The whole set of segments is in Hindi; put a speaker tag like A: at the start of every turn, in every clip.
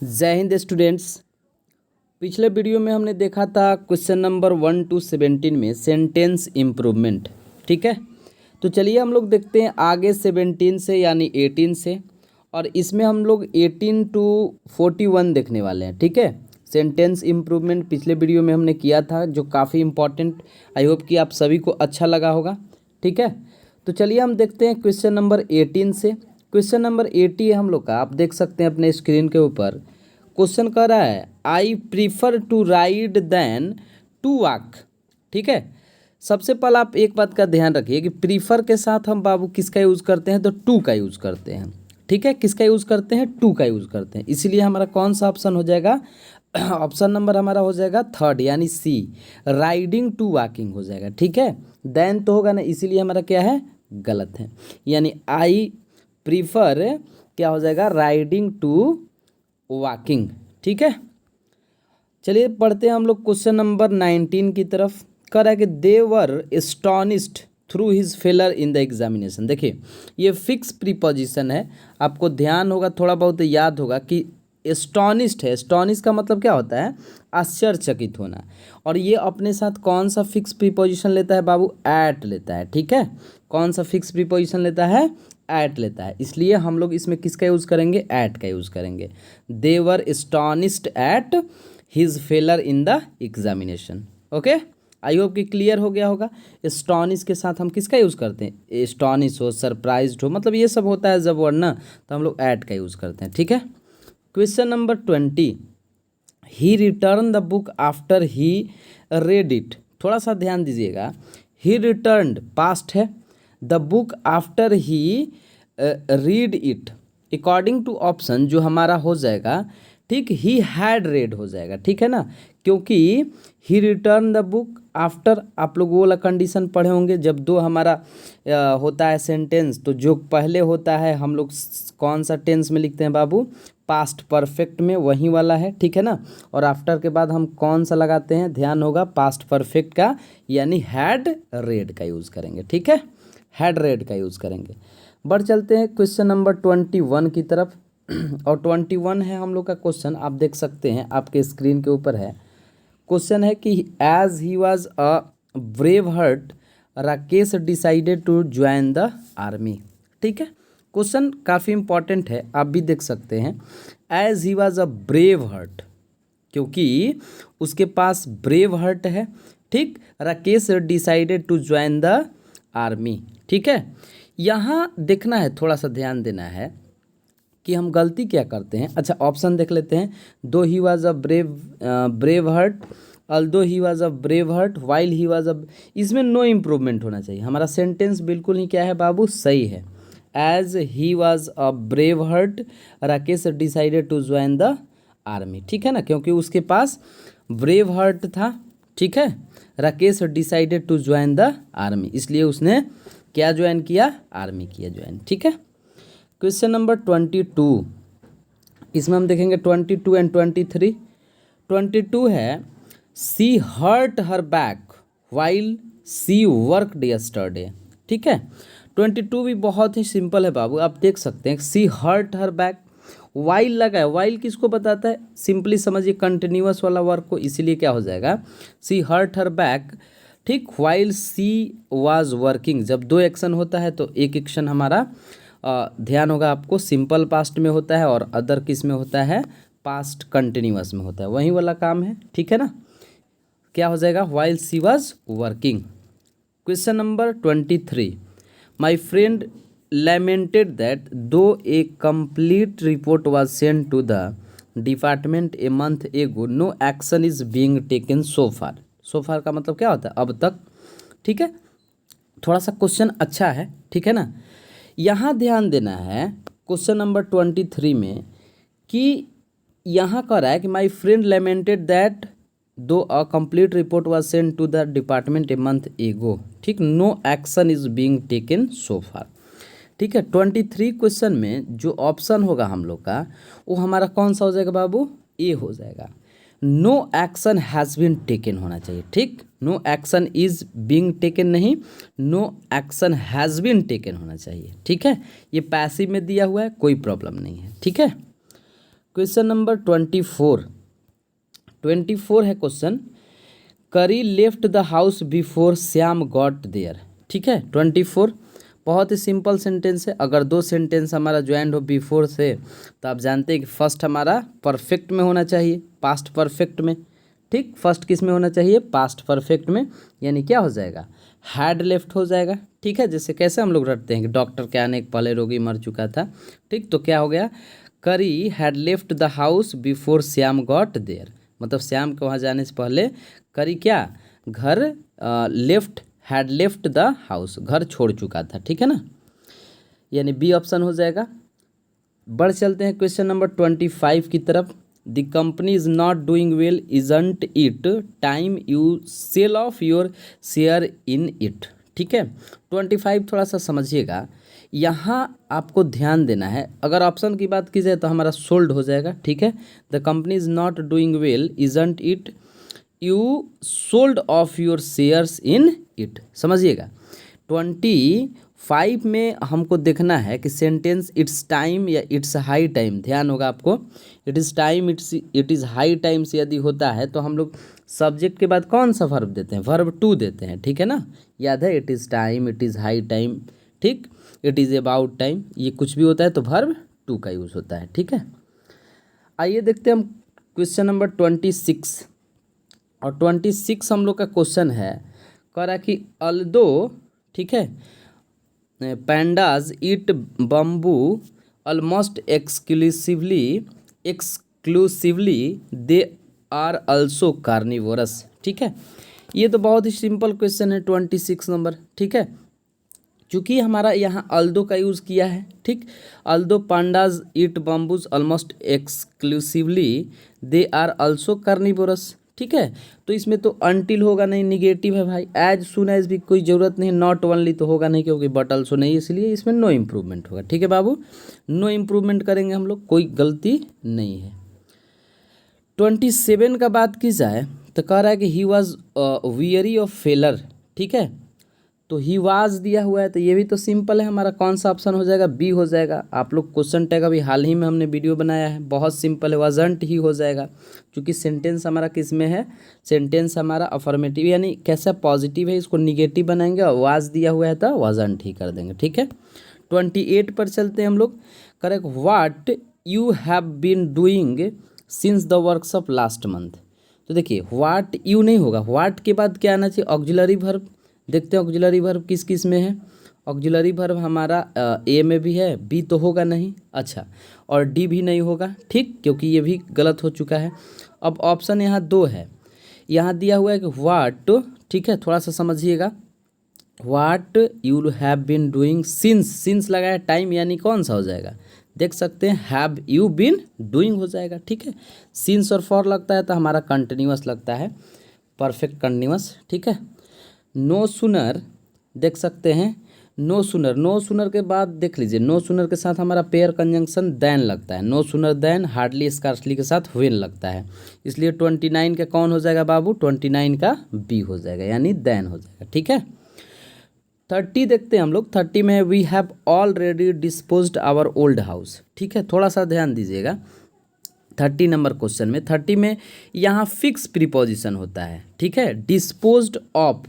A: जय हिंद स्टूडेंट्स। पिछले वीडियो में हमने देखा था क्वेश्चन नंबर 1 to 17 में सेंटेंस इम्प्रूवमेंट। ठीक है, तो चलिए हम लोग देखते हैं आगे 17 से यानी 18 से, और इसमें हम लोग 18 to 41 देखने वाले हैं। ठीक है, सेंटेंस इम्प्रूवमेंट पिछले वीडियो में हमने किया था जो काफ़ी इम्पॉर्टेंट, आई होप कि आप सभी को अच्छा लगा होगा। ठीक है, तो चलिए हम देखते हैं क्वेश्चन नंबर 18 से। क्वेश्चन नंबर 80 है हम लोग का, आप देख सकते हैं अपने स्क्रीन के ऊपर। क्वेश्चन कह रहा है I prefer to ride than to walk. ठीक है, सबसे पहले आप एक बात का ध्यान रखिए कि प्रीफर के साथ हम बाबू किसका यूज़ करते हैं, तो टू का यूज़ करते हैं। ठीक है, किसका यूज़ करते हैं, टू का यूज़ करते हैं। इसीलिए हमारा कौन सा ऑप्शन हो जाएगा, ऑप्शन नंबर हमारा हो जाएगा थर्ड यानी सी, राइडिंग टू वॉकिंग हो जाएगा। ठीक है, देन तो होगा ना, इसीलिए हमारा क्या है, गलत है। यानी आई प्रीफर क्या हो जाएगा, राइडिंग टू वॉकिंग। ठीक है, चलिए पढ़ते हैं हम लोग क्वेश्चन नंबर 19 की तरफ। कह रहा है कि they were astonished through his failure in the examination. देखिए ये फिक्स प्रीपोजिशन है, आपको ध्यान होगा, थोड़ा बहुत याद होगा कि एस्टॉनिस्ड है। एस्टॉनिश का मतलब क्या होता है, आश्चर्यचकित होना, और ये अपने साथ कौन सा फिक्स प्रीपोजिशन लेता है बाबू, एट लेता है। ठीक है, कौन सा फिक्स प्रीपोजिशन लेता है, एट लेता है। इसलिए हम लोग इसमें किसका यूज़ करेंगे, एट का यूज़ करेंगे। They were astonished at his failure in the examination. Okay, I hope कि क्लियर हो गया होगा। एस्टॉनिश के साथ हम किसका यूज़ करते हैं, एस्टॉनिश हो, सरप्राइज्ड हो, मतलब ये सब होता है जब वर्ड ना, तो हम लोग एट का यूज़ करते हैं। ठीक है, question number 20, he return the book after he read it. थोड़ा सा ध्यान दीजिएगा, ही रिटर्नड पास्ट है, the book after he read it, according to option जो हमारा हो जाएगा, ठीक, ही हैड रेड हो जाएगा। ठीक है ना, क्योंकि ही रिटर्न द बुक आफ्टर, आप लोग वो वाला कंडीशन पढ़े होंगे जब दो हमारा होता है सेंटेंस, तो जो पहले होता है हम लोग कौन सा टेंस में लिखते हैं बाबू, पास्ट परफेक्ट में, वही वाला है। ठीक है ना, और आफ्टर के बाद हम कौन सा लगाते हैं, ध्यान होगा, पास्ट परफेक्ट का, यानी हैड रेड का यूज़ करेंगे। ठीक है, हैड रेड का यूज़ करेंगे। बढ़ चलते हैं क्वेश्चन नंबर 21 की तरफ, और 21 है हम लोग का क्वेश्चन, आप देख सकते हैं आपके स्क्रीन के ऊपर है। क्वेश्चन है कि as he was a brave heart Rakesh decided to join the army. ठीक है, क्वेश्चन काफ़ी इंपॉर्टेंट है, आप भी देख सकते हैं। As he was a brave heart, क्योंकि उसके पास ब्रेव हार्ट है। ठीक, Rakesh decided to join the army. ठीक है, यहाँ देखना है, थोड़ा सा ध्यान देना है कि हम गलती क्या करते हैं। अच्छा, ऑप्शन देख लेते हैं। दो ही was a brave heart, although he was a brave heart, while he was अ, इसमें नो इम्प्रूवमेंट होना चाहिए। हमारा सेंटेंस बिल्कुल ही क्या है बाबू, सही है। As he was a brave heart Rakesh decided to join the army. ठीक है ना, क्योंकि उसके पास ब्रेव हार्ट था। ठीक है, Rakesh decided to join the army, इसलिए उसने क्या ज्वाइन किया, आर्मी किया ज्वाइन। ठीक है, क्वेश्चन नंबर 22, इसमें हम देखेंगे 22 एंड 23। 22 है सी हर्ट हर बैक वाइल सी वर्कड यस्टरडे। ठीक है, 22 भी बहुत ही सिंपल है बाबू, आप देख सकते हैं। सी हर्ट हर बैक, वाइल लगा है, वाइल किसको बताता है, सिंपली समझिए कंटिन्यूअस वाला वर्क को, इसीलिए क्या हो जाएगा, सी हर्ट हर बैक। ठीक, वाइल सी वाज वर्किंग, जब दो एक्शन होता है तो एक एक्शन हमारा ध्यान होगा आपको, सिंपल पास्ट में होता है और अदर किस में होता है, पास्ट कंटिन्यूअस में होता है, वही वाला काम है। ठीक है ना, क्या हो जाएगा, while she was working. Question number 23, my friend lamented that though a complete report was sent to the department a month ago, no action is being taken so far. So far का मतलब क्या होता है, अब तक। ठीक है, थोड़ा सा क्वेश्चन अच्छा है। ठीक है ना, यहाँ ध्यान देना है क्वेश्चन नंबर 23 में कि यहाँ कह रहा है कि my friend lamented that though a complete report was sent to the department a month ago. ठीक, no action is being taken so far. ठीक है, 23 क्वेश्चन में जो ऑप्शन होगा हम लोग का, वो हमारा कौन सा हो जाएगा बाबू, ए हो जाएगा। No action has been taken होना चाहिए। ठीक, no action is being taken नहीं, no action has been taken होना चाहिए। ठीक है, ये पैसिव में दिया हुआ है, कोई प्रॉब्लम नहीं है। ठीक है, क्वेश्चन नंबर 24 है question. Kari left the house before Shyam got there. ठीक है, 24 बहुत ही सिंपल सेंटेंस है। अगर दो सेंटेंस हमारा ज्वाइंट हो बिफोर से तो आप जानते हैं कि फर्स्ट हमारा परफेक्ट में होना चाहिए, पास्ट परफेक्ट में। ठीक, फर्स्ट किस में होना चाहिए? पास्ट परफेक्ट में, यानी क्या हो जाएगा? हैड लेफ्ट हो जाएगा। ठीक है, जैसे कैसे हम लोग रटते हैं कि डॉक्टर के आने के पहले रोगी मर चुका था। ठीक, तो क्या हो गया? Kari had left the house before Shyam got there, मतलब श्याम के वहाँ जाने से पहले करी क्या? घर left, had left the house, घर छोड़ चुका था। ठीक है ना, यानी बी ऑप्शन हो जाएगा। बढ़ चलते हैं क्वेश्चन नंबर 25 की तरफ। The company is not doing well, isn't it time you sell off your share in it. ठीक है, 25 थोड़ा सा समझिएगा, यहाँ आपको ध्यान देना है। अगर ऑप्शन की बात की जाए तो हमारा सोल्ड हो जाएगा। ठीक है, the company is not doing well, isn't it you sold off your shares in it. समझिएगा, 25 में हमको देखना है कि सेंटेंस इट्स टाइम या इट्स हाई टाइम, ध्यान होगा आपको। It is time, it is high time से यदि होता है तो हम लोग सब्जेक्ट के बाद कौन सा वर्ब देते हैं? वर्ब टू देते हैं। ठीक है ना, याद है, it is time, it is high time, ठीक, इट इज़ अबाउट टाइम, ये कुछ भी होता है तो वर्ब टू का यूज़ होता है। ठीक है, आइए देखते हैं हम क्वेश्चन नंबर 26। और 26 हम लोग का क्वेश्चन है, कह रहा है कि अल्दो, ठीक है, pandas eat bamboo almost exclusively they are also carnivorous. ठीक है, ये तो बहुत ही सिंपल क्वेश्चन है 26 नंबर। ठीक है, चूँकि हमारा यहाँ अल्दो का यूज़ किया है। ठीक, although pandas eat bamboos almost exclusively they are also carnivorous. ठीक है, तो इसमें तो अनटिल होगा नहीं, निगेटिव है भाई। एज सुन एज भी कोई ज़रूरत नहीं, नॉट ओनली तो होगा नहीं क्योंकि बट अल्सो नहीं, इसलिए इसमें नो इम्प्रूवमेंट होगा। ठीक है बाबू, नो इम्प्रूवमेंट करेंगे हम लोग, कोई गलती नहीं है। 27 का बात की जाए तो कह रहा है कि he was weary of failure. ठीक है, तो ही वाज दिया हुआ है तो ये भी तो सिंपल है हमारा, कौन सा ऑप्शन हो जाएगा? बी हो जाएगा। आप लोग क्वेश्चन टैग अभी हाल ही में हमने वीडियो बनाया है, बहुत सिंपल है, वाजंट ही हो जाएगा। क्योंकि सेंटेंस हमारा किस में है? सेंटेंस हमारा अफर्मेटिव, यानी कैसा पॉजिटिव है, इसको निगेटिव बनाएंगे और वाज दिया हुआ है तो वाजंट ही कर देंगे। ठीक है, 28 पर चलते हैं हम लोग। Correct, what you have been doing since the workshop last month. तो देखिए, व्हाट यू नहीं होगा, व्हाट के बाद क्या आना चाहिए? Auxiliary verb. देखते हैं ऑक्सिलरी वर्ब किस किस में है। ऑक्सिलरी वर्ब हमारा ए में भी है, बी तो होगा नहीं, अच्छा, और डी भी नहीं होगा। ठीक, क्योंकि ये भी गलत हो चुका है। अब ऑप्शन यहाँ दो है, यहाँ दिया हुआ है कि व्हाट, ठीक है, थोड़ा सा समझिएगा, what you have been doing since लगाया टाइम, यानी कौन सा हो जाएगा? देख सकते हैं, हैव यू बीन डूइंग हो जाएगा। ठीक है, सिंस और फॉर लगता है तो हमारा कंटिन्यूअस लगता है, परफेक्ट कंटिन्यूअस। ठीक है, नो सुनर देख सकते हैं, नो सुनर के बाद देख लीजिए, नो सुनर के साथ हमारा पेयर कंजंक्शन देन लगता है। No sooner then, hardly scarcely के साथ व्हेन लगता है, इसलिए 29 का कौन हो जाएगा बाबू? 29 का बी हो जाएगा, यानी देन हो जाएगा। ठीक है, 30 देखते हैं हम लोग। 30 में we have already disposed our old house. ठीक है, थोड़ा सा ध्यान दीजिएगा 30 नंबर क्वेश्चन में। 30 में यहाँ फिक्स प्रीपोजिशन होता है। ठीक है, डिस्पोज्ड ऑफ,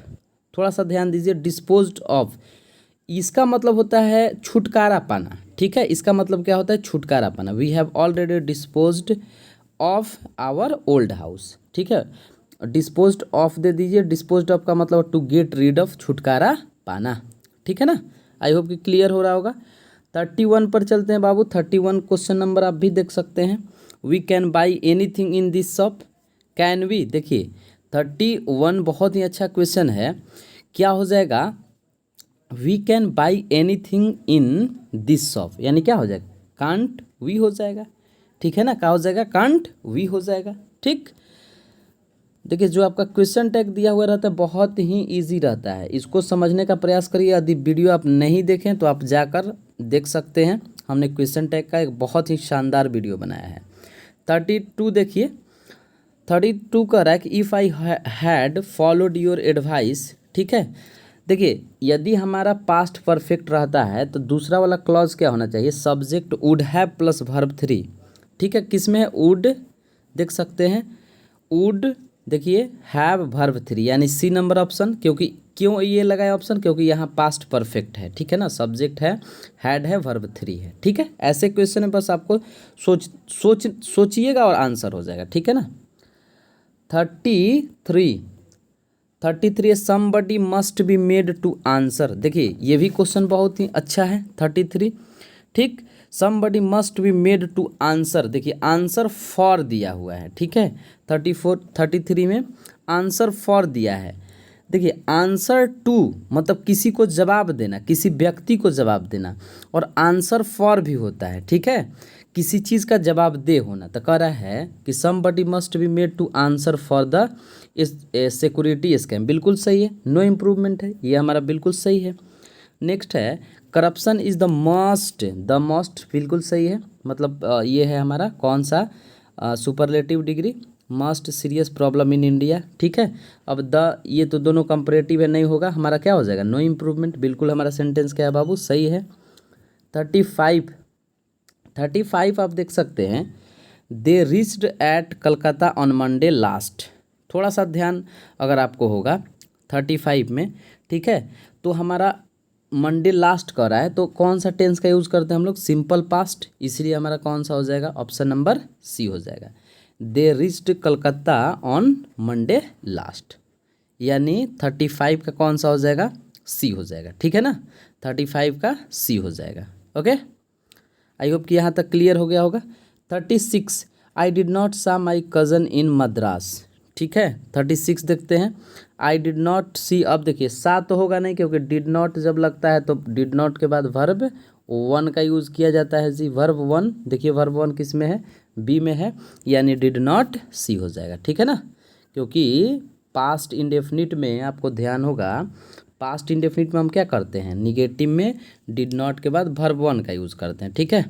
A: थोड़ा सा ध्यान दीजिए, डिस्पोज्ड ऑफ, इसका मतलब होता है छुटकारा पाना। ठीक है, इसका मतलब क्या होता है? छुटकारा पाना। We have already disposed of our old house. ठीक है, डिस्पोज्ड ऑफ दे दीजिए, डिस्पोज्ड ऑफ का मतलब टू गेट रीड ऑफ, छुटकारा पाना। ठीक है ना, आई होप कि क्लियर हो रहा होगा। 31 पर चलते हैं बाबू। 31 क्वेश्चन नंबर आप भी देख सकते हैं। We can buy anything in this shop, can we, देखिए 31 बहुत ही अच्छा क्वेश्चन है। क्या हो जाएगा? We can buy anything in this shop, यानी क्या हो जाएगा? कांट वी हो जाएगा। ठीक है ना, क्या हो जाएगा? कांट वी हो जाएगा। ठीक, देखिए जो आपका क्वेश्चन टैग दिया हुआ रहता है बहुत ही इजी रहता है, इसको समझने का प्रयास करिए। यदि वीडियो आप नहीं देखें तो आप जाकर देख सकते हैं, हमने क्वेश्चन टैग का एक बहुत ही शानदार वीडियो बनाया है। 32 देखिए, 32 कह रहा है कि if I had followed your advice. ठीक है, देखिए यदि हमारा पास्ट परफेक्ट रहता है तो दूसरा वाला क्लॉज क्या होना चाहिए? Subject would have plus verb 3। ठीक है, किस में है, वुड, देख सकते हैं वुड, देखिए हैव वर्ब 3 यानी सी नंबर ऑप्शन। क्योंकि क्यों ये लगाया ऑप्शन, क्योंकि यहाँ पास्ट परफेक्ट है, ठीक है ना, सब्जेक्ट है, हैड है, वर्ब 3 है, ठीक है। ऐसे क्वेश्चन में बस आपको सोचिएगा और आंसर हो जाएगा, ठीक है ना। 33 somebody must be made to answer, देखिए ये भी क्वेश्चन बहुत ही अच्छा है। 33, ठीक, somebody must be made to answer, देखिए आंसर फॉर दिया हुआ है, ठीक है। 33 में आंसर फॉर दिया है। देखिए आंसर टू मतलब किसी को जवाब देना, किसी व्यक्ति को जवाब देना, और आंसर फॉर भी होता है, ठीक है, किसी चीज़ का जवाब दे होना। तो कह रहा है कि somebody must be made to answer for the security scam, बिल्कुल सही है, नो इम्प्रूवमेंट है, ये हमारा बिल्कुल सही है। नेक्स्ट है करप्शन इज़ द मस्ट, बिल्कुल सही है, मतलब ये है हमारा कौन सा superlative degree, must serious problem in India, ठीक है। अब द ये तो दोनों कंपैरेटिव है, नहीं होगा, हमारा क्या हो जाएगा, नो इम्प्रूवमेंट, बिल्कुल हमारा सेंटेंस क्या है बाबू, सही है। 35 आप देख सकते हैं, they reached eight Calcutta on Monday last, थोड़ा सा ध्यान अगर आपको होगा 35 में, ठीक है, तो हमारा मंडे लास्ट कर रहा है, तो कौन सा टेंस का यूज़ करते हैं हम लोग, सिंपल पास्ट, इसलिए हमारा कौन सा हो जाएगा, ऑप्शन नंबर सी हो जाएगा। They reached Calcutta on Monday last, यानी 35 का कौन सा हो जाएगा, सी हो जाएगा, ठीक है ना, 35 का सी हो जाएगा। ओके, आई होप कि यहाँ तक क्लियर हो गया होगा। 36 आई डिड नॉट सा माई कज़न इन मद्रास, ठीक है। 36 देखते हैं, आई डिड नॉट सी, अब देखिए सा तो होगा नहीं, क्योंकि डिड नॉट जब लगता है तो डिड नॉट के बाद वर्ब 1 का यूज़ किया जाता है जी, वर्ब 1, देखिए वर्ब 1 किस में है, बी में है, यानी डिड नॉट सी हो जाएगा, ठीक है ना। क्योंकि पास्ट इंडेफिनिट में आपको ध्यान होगा, पास्ट इंडेफिनिट में हम क्या करते हैं, निगेटिव में डिड नॉट के बाद वर्ब 1 का यूज़ करते हैं, ठीक है।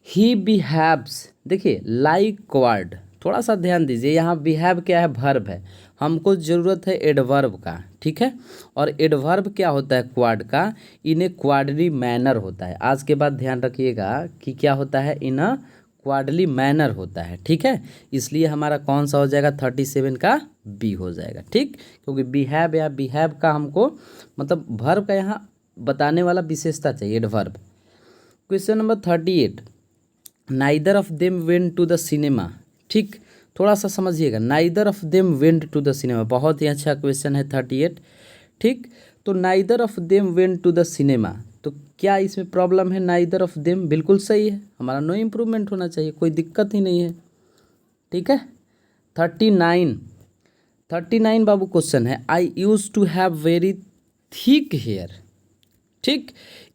A: ही बिहेव्स, देखिए लाइक क्वाड, थोड़ा सा ध्यान दीजिए, यहाँ बिहेव क्या है, वर्ब है, हमको ज़रूरत है एडवर्ब का, ठीक है। और एडवर्ब क्या होता है, क्वाड का, इन ए क्वाडली मैनर होता है। आज के बाद ध्यान रखिएगा कि क्या होता है, इन अ क्वाडली मैनर होता है, ठीक है। इसलिए हमारा कौन सा हो जाएगा, 37 का बी हो जाएगा, ठीक, क्योंकि बिहेव या बिहेव का हमको मतलब वर्ब का यहाँ बताने वाला विशेषता चाहिए, adverb. Question number 38, neither of them went to the cinema, ठीक, थोड़ा सा समझिएगा, neither of them went to the cinema, बहुत ही अच्छा क्वेश्चन है 38, ठीक। तो neither of them went to the cinema, तो क्या इसमें प्रॉब्लम है, नाइदर ऑफ देम बिल्कुल सही है, हमारा नो इम्प्रूवमेंट होना चाहिए, कोई दिक्कत ही नहीं है, ठीक है। 39 बाबू क्वेश्चन है, I use to have very thick hair, ठीक।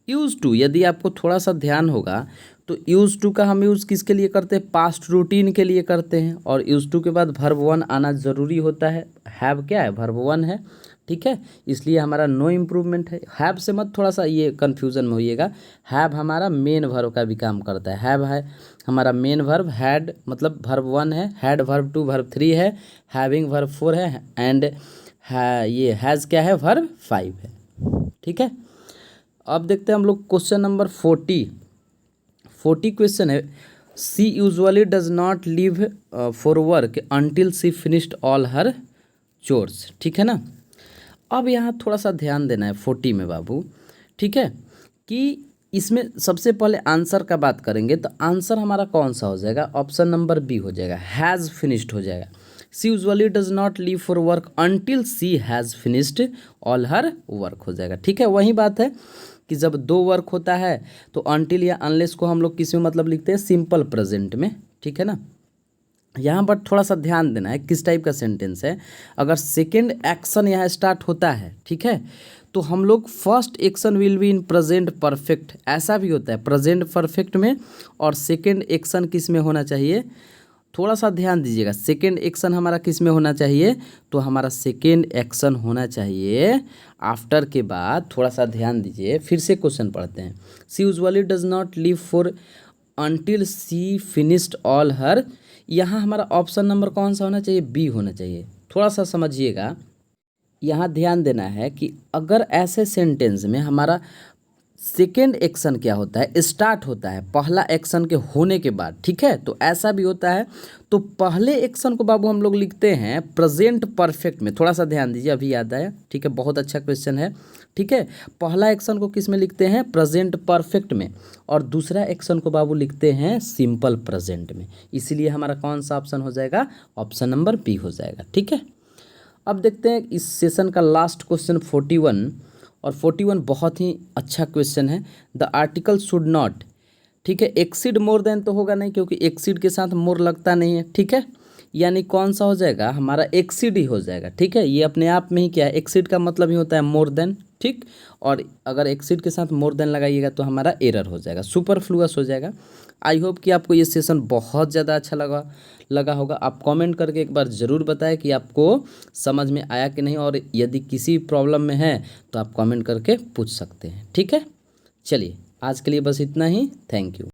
A: यूज टू, यदि आपको थोड़ा सा ध्यान होगा तो यूज टू का हम यूज़ किसके लिए करते हैं, पास्ट रूटीन के लिए करते हैं, और यूज टू के बाद वर्ब 1 आना ज़रूरी होता है। हैव क्या है, वर्ब 1 है, ठीक है, इसलिए हमारा नो इम्प्रूवमेंट है। हैव से मत थोड़ा सा ये कन्फ्यूज़न में होइएगा, हैव हमारा मेन वर्ब का भी काम करता है, हैव है हमारा मेन वर्ब, हैड मतलब वर्ब 1 है, हैड वर्ब 2 वर्ब 3 है, हैविंग वर्ब 4 है, एंड ये हैज़ क्या है, वर्ब 5 है, ठीक है। अब देखते हैं हम लोग क्वेश्चन नंबर 40 क्वेश्चन है, she usually does not leave for work until she finished all her chores, ठीक है ना। अब यहाँ थोड़ा सा ध्यान देना है 40 में बाबू, ठीक है, कि इसमें सबसे पहले आंसर का बात करेंगे, तो आंसर हमारा कौन सा हो जाएगा, ऑप्शन नंबर बी हो जाएगा, हैज़ फिनिश्ड हो जाएगा। She usually does not leave for work until she has finished all her work हो जाएगा, ठीक है। वही बात है कि जब 2 वर्क होता है तो अनटिल या अनलेस को हम लोग किस में मतलब लिखते हैं, सिंपल प्रेजेंट में, ठीक है ना। यहाँ पर थोड़ा सा ध्यान देना है किस टाइप का सेंटेंस है, अगर सेकेंड एक्शन यहाँ स्टार्ट होता है, ठीक है, तो हम लोग first action will be in present perfect, ऐसा भी होता है प्रेजेंट परफेक्ट में, और सेकेंड एक्शन किस में होना चाहिए, थोड़ा सा ध्यान दीजिएगा, सेकेंड एक्शन हमारा किस में होना चाहिए, तो हमारा सेकेंड एक्शन होना चाहिए आफ्टर के बाद, थोड़ा सा ध्यान दीजिए, फिर से क्वेश्चन पढ़ते हैं। She usually does not leave for until she finished all her, यहाँ हमारा ऑप्शन नंबर कौन सा होना चाहिए, बी होना चाहिए। थोड़ा सा समझिएगा, यहाँ ध्यान देना है कि अगर ऐसे सेंटेंस में हमारा सेकेंड एक्शन क्या होता है, स्टार्ट होता है पहला एक्शन के होने के बाद, ठीक है। तो ऐसा भी होता है। तो पहले एक्शन को बाबू हम लोग लिखते हैं प्रेजेंट परफेक्ट में, थोड़ा सा ध्यान दीजिए, अभी याद आया, ठीक है, बहुत अच्छा क्वेश्चन है, ठीक है। पहला एक्शन को किस में लिखते हैं, प्रेजेंट परफेक्ट में, और दूसरा एक्शन को बाबू लिखते हैं सिंपल प्रेजेंट में। इसीलिए हमारा कौन सा ऑप्शन हो जाएगा, ऑप्शन नंबर बी हो जाएगा, ठीक है। अब देखते हैं इस सेशन का लास्ट क्वेश्चन 41, और 41 बहुत ही अच्छा क्वेश्चन है। द आर्टिकल शुड नॉट, ठीक है, एक्सीड मोर देन तो होगा नहीं, क्योंकि एक्सीड के साथ मोर लगता नहीं है, ठीक है। यानी कौन सा हो जाएगा, हमारा एक्सीड ही हो जाएगा, ठीक है। ये अपने आप में ही क्या है, एक्सीड का मतलब ही होता है मोर देन, ठीक। और अगर एक्सीड के साथ मोर देन लगाइएगा तो हमारा एरर हो जाएगा, सुपरफ्लुअस हो जाएगा। आई होप कि आपको ये सेशन बहुत ज़्यादा अच्छा लगा होगा। आप कमेंट करके एक बार ज़रूर बताएं कि आपको समझ में आया कि नहीं, और यदि किसी प्रॉब्लम में है तो आप कमेंट करके पूछ सकते हैं, ठीक है। चलिए आज के लिए बस इतना ही, थैंक यू।